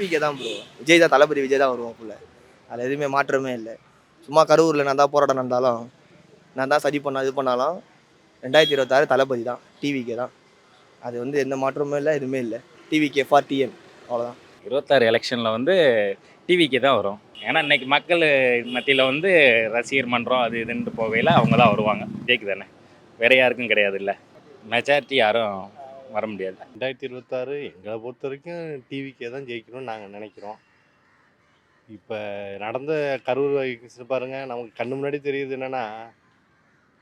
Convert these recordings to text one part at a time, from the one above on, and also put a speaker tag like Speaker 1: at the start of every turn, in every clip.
Speaker 1: டிவிக்கே தான் ப்ரோ. விஜய் தான், தளபதி விஜய் தான் வருவாப்புல. அதில் எதுவுமே மாற்றமே இல்லை. சும்மா கரூரில் நான் தான் போராட்டம் நடந்தாலும், நான் தான் சரி பண்ண இது பண்ணாலும் 2026 தளபதி தான், டிவிக்கே தான். அது வந்து எந்த மாற்றமும் இல்லை, எதுவுமே இல்லை. டிவிக்கே ஃபார் டிஎன் அவ்வளோதான்.
Speaker 2: 26 எலெக்ஷனில் வந்து டிவிக்கு தான் வரும். ஏன்னா இன்னைக்கு மக்கள் மத்தியில் வந்து ரசிகர் மன்றம் அது இதுன்ட்டு போகையில் அவங்க தான் வருவாங்க. ஜெயிக்கு தானே, வேற யாருக்கும் கிடையாது. இல்லை மெஜாரிட்டி யாரும் வர முடியாது.
Speaker 3: 2026 எங்களை பொறுத்த வரைக்கும் டிவிக்கே தான் ஜெயிக்கணும்னு நாங்கள் நினைக்கிறோம். இப்போ நடந்த கரூர் பாருங்க, நமக்கு கண்ணு முன்னாடி தெரியுது என்னென்னா,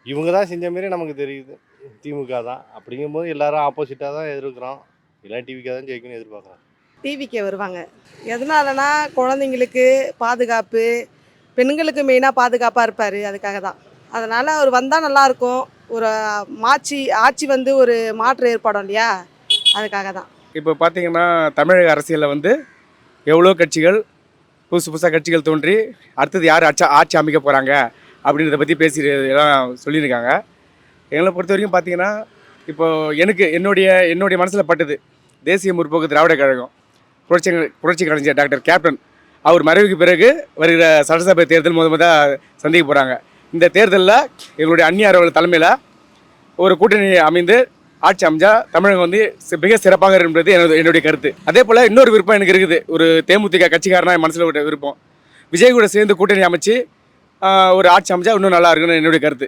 Speaker 3: இவங்க தான் செஞ்ச மாரி நமக்கு தெரியுது திமுக தான். அப்படிங்கும்போது எல்லாரும் ஆப்போசிட்டாக தான் எதிர்க்கிறோம். எல்லாம் டிவிக்கே தான் ஜெயிக்கணும்னு எதிர்பார்க்குறோம்.
Speaker 4: டிவிக்கே வருவாங்க. எதனாலனா குழந்தைங்களுக்கு பாதுகாப்பு, பெண்களுக்கு மெயினாக பாதுகாப்பாக இருப்பார், அதுக்காக தான். அதனால் அவர் வந்தால் நல்லாயிருக்கும். ஒரு ஆட்சி வந்து ஒரு மாற்றம் ஏற்படும் இல்லையா, அதுக்காக தான்.
Speaker 5: இப்போ பார்த்தீங்கன்னா தமிழக அரசியலில் வந்து எவ்வளோ கட்சிகள் புதுசு புதுசாக கட்சிகள் தோன்றி அடுத்தது யார் ஆட்சி அமைக்க போகிறாங்க அப்படின்றத பற்றி எல்லாம் சொல்லியிருக்காங்க. எங்களை பொறுத்த வரைக்கும் பார்த்தீங்கன்னா இப்போது என்னுடைய மனசில் பட்டது தேசிய முற்போக்கு திராவிட கழகம், புரட்சி கலைஞர் டாக்டர் கேப்டன் அவர் மறைவுக்கு பிறகு வருகிற சட்டசபை தேர்தல் முதல் சந்திக்க போகிறாங்க. இந்த தேர்தலில் எங்களுடைய அந்நிய தலைமையில் ஒரு கூட்டணி அமைந்து ஆட்சி அமைஞ்சா தமிழகம் வந்து மிக சிறப்பாக இருப்பது என்னுடைய கருத்து. அதே போல் இன்னொரு விருப்பம் எனக்கு இருக்குது. ஒரு தேமுதிக கட்சிக்காரனா என் மனசில் ஒரு விருப்பம், விஜய் கூட சேர்ந்து கூட்டணி அமைச்சு ஒரு ஆட்சி அமைச்சா இன்னும் நல்லா இருக்குன்னு என்னுடைய கருத்து.